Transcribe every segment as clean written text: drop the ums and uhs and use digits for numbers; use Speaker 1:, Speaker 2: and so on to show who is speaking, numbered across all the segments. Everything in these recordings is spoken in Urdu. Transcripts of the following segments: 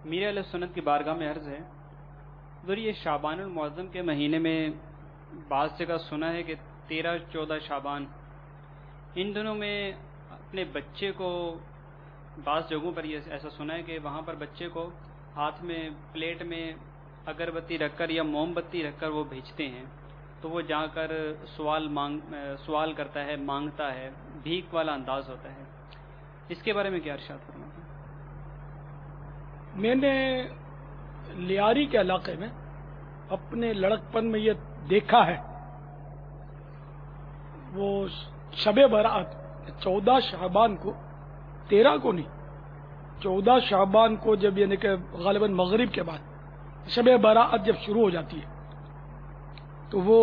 Speaker 1: میرے علیہ سنت کی بارگاہ میں عرض ہے، ادھر یہ شعبان المعظم کے مہینے میں بعض جگہ سنا ہے کہ 13-14 شعبان، ان دنوں میں اپنے بچے کو، بعض جگہوں پر یہ ایسا سنا ہے کہ وہاں پر بچے کو ہاتھ میں پلیٹ میں اگربتی رکھ کر یا موم بتی رکھ کر وہ بھیجتے ہیں، تو وہ جا کر سوال کرتا ہے، مانگتا ہے، بھیک والا انداز ہوتا ہے۔ اس کے بارے میں کیا ارشاد فرماتے ہیں؟
Speaker 2: میں نے لیاری کے علاقے میں اپنے لڑکپن میں یہ دیکھا ہے، وہ شب برات 14 شعبان کو، 13 کو نہیں، 14 شعبان کو، جب یعنی کہ غالباً مغرب کے بعد شب برات جب شروع ہو جاتی ہے، تو وہ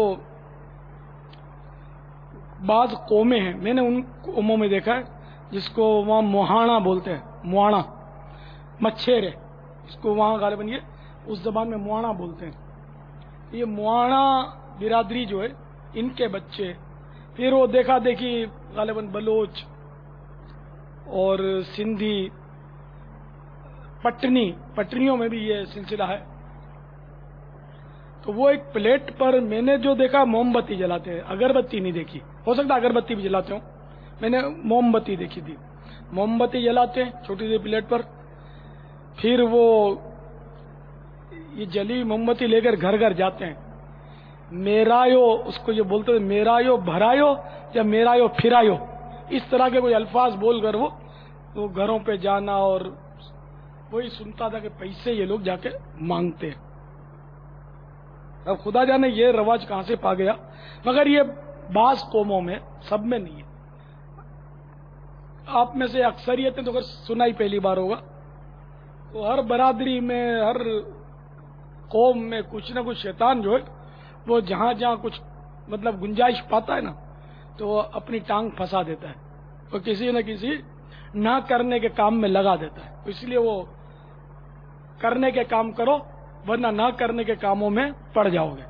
Speaker 2: بعض قومیں ہیں، میں نے ان قوموں میں دیکھا ہے جس کو وہاں موہانا بولتے ہیں، موانا مچھیر ہے، اس کو وہاں غالباً یہ اس زبان میں موانا بولتے ہیں۔ یہ موانا برادری جو ہے، ان کے بچے، پھر وہ دیکھا دیکھی غالباً بلوچ اور سندھی، پٹنیوں میں بھی یہ سلسلہ ہے، تو وہ ایک پلیٹ پر میں نے جو دیکھا موم بتی جلاتے ہیں، اگربتی نہیں دیکھی، ہو سکتا اگربتی بھی جلاتے ہوں، میں نے موم بتی دیکھی تھی، موم بتی جلاتے ہیں چھوٹی سی پلیٹ پر، پھر وہ یہ جلی موم بتی لے کر گھر گھر جاتے ہیں، میرایو اس کو یہ بولتے ہیں، میرایو بھرایو یا میرایو پھرایو، اس طرح کے کوئی الفاظ بول کر وہ گھروں پہ جانا، اور وہی سنتا تھا کہ پیسے یہ لوگ جا کے مانگتے ہیں۔ اب خدا جانے یہ رواج کہاں سے پا گیا، مگر یہ بعض قوموں میں، سب میں نہیں ہے۔ آپ میں سے اکثریت نے تو اگر سنا ہی پہلی بار ہوگا، تو ہر برادری میں، ہر قوم میں کچھ نہ کچھ شیطان جو ہے وہ جہاں جہاں کچھ مطلب گنجائش پاتا ہے نا، تو وہ اپنی ٹانگ پھنسا دیتا ہے، وہ کسی نہ کسی نہ کرنے کے کام میں لگا دیتا ہے، اس لیے وہ کرنے کے کام کرو ورنہ نہ کرنے کے کاموں میں پڑ جاؤ گے۔